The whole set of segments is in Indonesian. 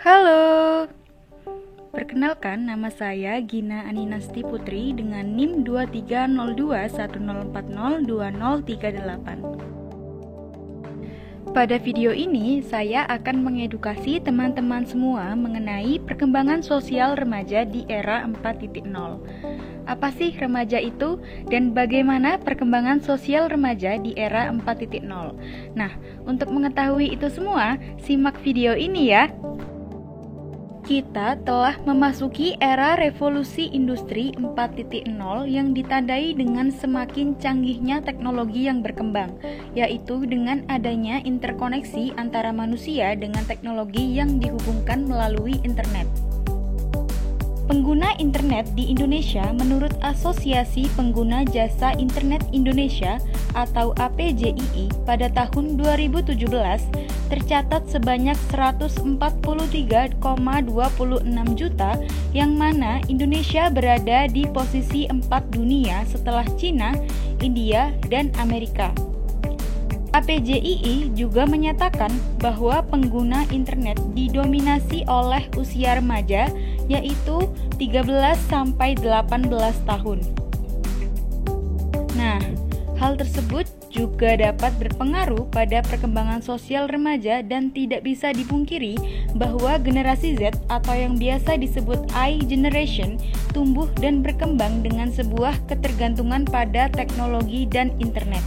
Halo, perkenalkan nama saya Gina Aninasti Putri dengan NIM 230210402038. Pada video ini, saya akan mengedukasi teman-teman semua mengenai perkembangan sosial remaja di era 4.0. Apa sih remaja itu dan bagaimana perkembangan sosial remaja di era 4.0? Nah, untuk mengetahui itu semua, simak video ini ya. Kita telah memasuki era revolusi industri 4.0 yang ditandai dengan semakin canggihnya teknologi yang berkembang, yaitu dengan adanya interkoneksi antara manusia dengan teknologi yang dihubungkan melalui internet. Pengguna internet di Indonesia menurut Asosiasi Pengguna Jasa Internet Indonesia atau APJII pada tahun 2017 tercatat sebanyak 143,26 juta, yang mana Indonesia berada di posisi 4 dunia setelah Cina, India, dan Amerika. APJII juga menyatakan bahwa pengguna internet didominasi oleh usia remaja, yaitu 13-18 tahun. Nah, hal tersebut juga dapat berpengaruh pada perkembangan sosial remaja dan tidak bisa dipungkiri bahwa generasi Z atau yang biasa disebut I generation tumbuh dan berkembang dengan sebuah ketergantungan pada teknologi dan internet.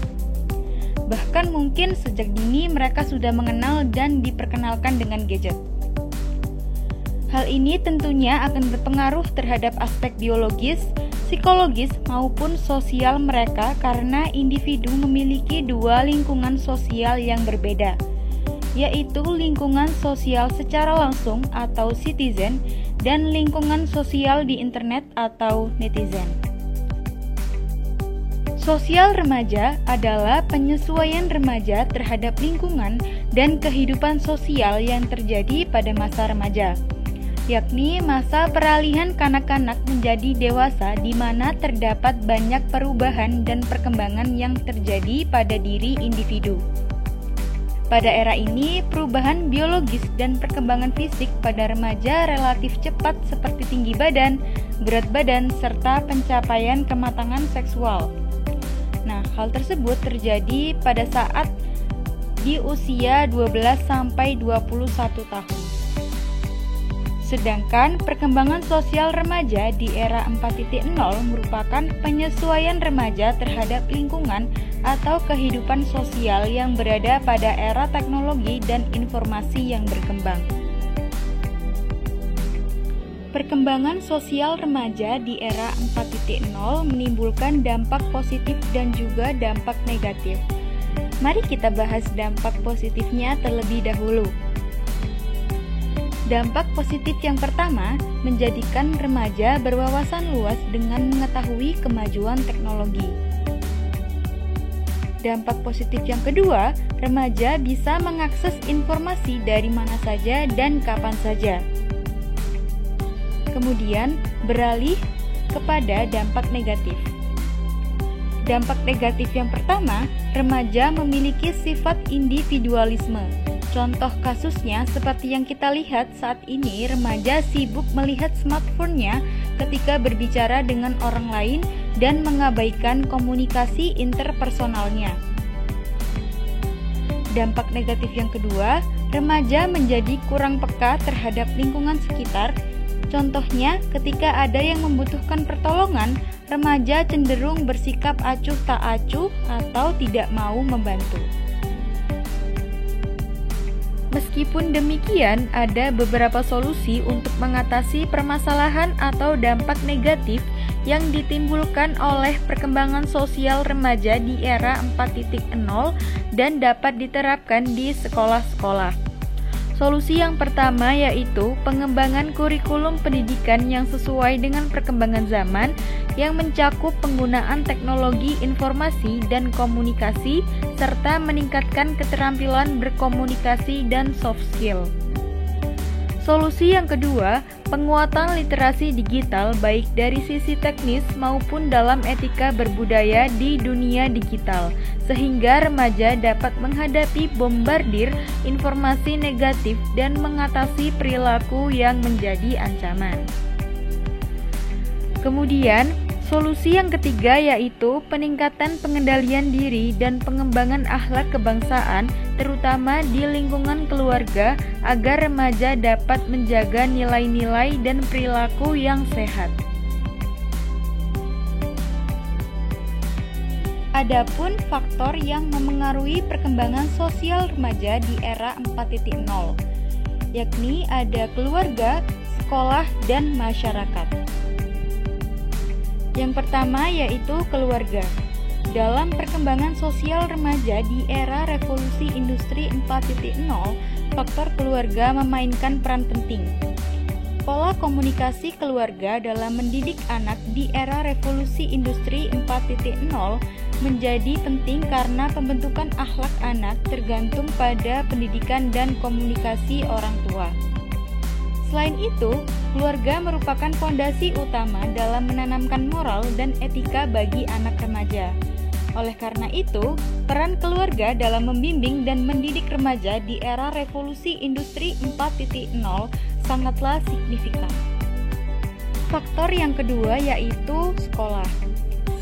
Bahkan mungkin sejak dini mereka sudah mengenal dan diperkenalkan dengan gadget. Hal ini tentunya akan berpengaruh terhadap aspek biologis, psikologis, maupun sosial mereka karena individu memiliki dua lingkungan sosial yang berbeda, yaitu lingkungan sosial secara langsung atau citizen dan lingkungan sosial di internet atau netizen. Sosial remaja adalah penyesuaian remaja terhadap lingkungan dan kehidupan sosial yang terjadi pada masa remaja, yakni masa peralihan kanak-kanak menjadi dewasa di mana terdapat banyak perubahan dan perkembangan yang terjadi pada diri individu. Pada era ini, perubahan biologis dan perkembangan fisik pada remaja relatif cepat seperti tinggi badan, berat badan, serta pencapaian kematangan seksual. Nah, hal tersebut terjadi pada saat di usia 12-21 tahun. Sedangkan perkembangan sosial remaja di era 4.0 merupakan penyesuaian remaja terhadap lingkungan atau kehidupan sosial yang berada pada era teknologi dan informasi yang berkembang. Perkembangan sosial remaja di era 4.0 menimbulkan dampak positif dan juga dampak negatif. Mari kita bahas dampak positifnya terlebih dahulu. Dampak positif yang pertama, menjadikan remaja berwawasan luas dengan mengetahui kemajuan teknologi. Dampak positif yang kedua, remaja bisa mengakses informasi dari mana saja dan kapan saja. Kemudian beralih kepada dampak negatif. Dampak negatif yang pertama, remaja memiliki sifat individualisme. Contoh kasusnya seperti yang kita lihat saat ini, remaja sibuk melihat smartphone-nya ketika berbicara dengan orang lain dan mengabaikan komunikasi interpersonalnya. Dampak negatif yang kedua, remaja menjadi kurang peka terhadap lingkungan sekitar. Contohnya, ketika ada yang membutuhkan pertolongan, remaja cenderung bersikap acuh tak acuh atau tidak mau membantu. Meskipun demikian, ada beberapa solusi untuk mengatasi permasalahan atau dampak negatif yang ditimbulkan oleh perkembangan sosial remaja di era 4.0 dan dapat diterapkan di sekolah-sekolah. Solusi yang pertama yaitu pengembangan kurikulum pendidikan yang sesuai dengan perkembangan zaman yang mencakup penggunaan teknologi informasi dan komunikasi serta meningkatkan keterampilan berkomunikasi dan soft skill. Solusi yang kedua, penguatan literasi digital baik dari sisi teknis maupun dalam etika berbudaya di dunia digital, sehingga remaja dapat menghadapi bombardir informasi negatif dan mengatasi perilaku yang menjadi ancaman. Kemudian, solusi yang ketiga yaitu peningkatan pengendalian diri dan pengembangan akhlak kebangsaan, terutama di lingkungan keluarga, agar remaja dapat menjaga nilai-nilai dan perilaku yang sehat. Adapun faktor yang memengaruhi perkembangan sosial remaja di era 4.0, yakni ada keluarga, sekolah, dan masyarakat. Yang pertama yaitu keluarga. Dalam perkembangan sosial remaja di era revolusi industri 4.0, faktor keluarga memainkan peran penting. Pola komunikasi keluarga dalam mendidik anak di era revolusi industri 4.0 menjadi penting karena pembentukan akhlak anak tergantung pada pendidikan dan komunikasi orang tua. Selain itu, keluarga merupakan fondasi utama dalam menanamkan moral dan etika bagi anak remaja. Oleh karena itu, peran keluarga dalam membimbing dan mendidik remaja di era revolusi industri 4.0 sangatlah signifikan. Faktor yang kedua yaitu sekolah.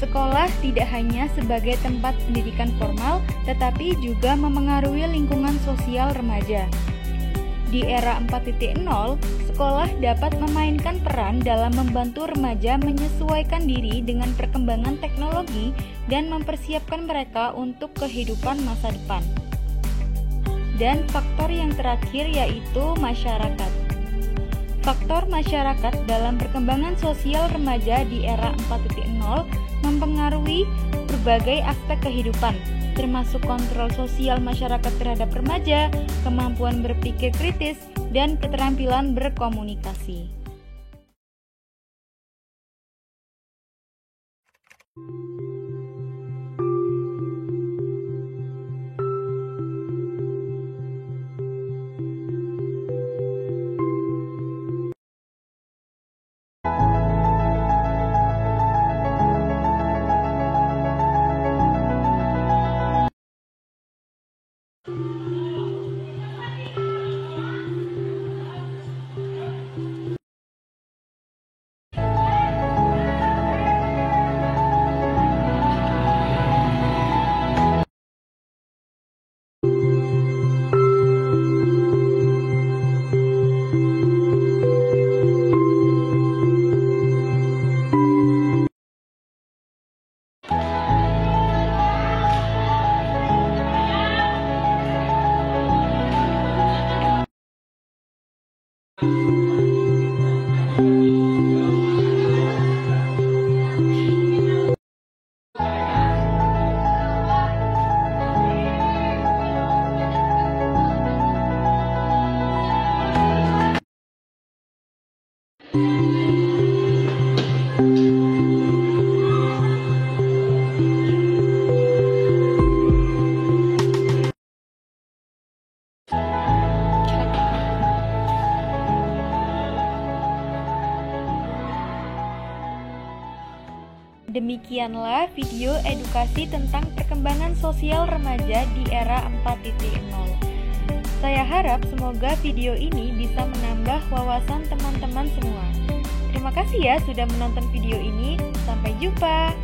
Sekolah tidak hanya sebagai tempat pendidikan formal, tetapi juga memengaruhi lingkungan sosial remaja. Di era 4.0, sekolah dapat memainkan peran dalam membantu remaja menyesuaikan diri dengan perkembangan teknologi dan mempersiapkan mereka untuk kehidupan masa depan. Dan faktor yang terakhir yaitu masyarakat. Faktor masyarakat dalam perkembangan sosial remaja di era 4.0 mempengaruhi berbagai aspek kehidupan, termasuk kontrol sosial masyarakat terhadap remaja, kemampuan berpikir kritis, dan keterampilan berkomunikasi. Demikianlah video edukasi tentang perkembangan sosial remaja di era 4.0. Saya harap semoga video ini bisa menambah wawasan teman-teman semua. Terima kasih ya sudah menonton video ini. Sampai jumpa.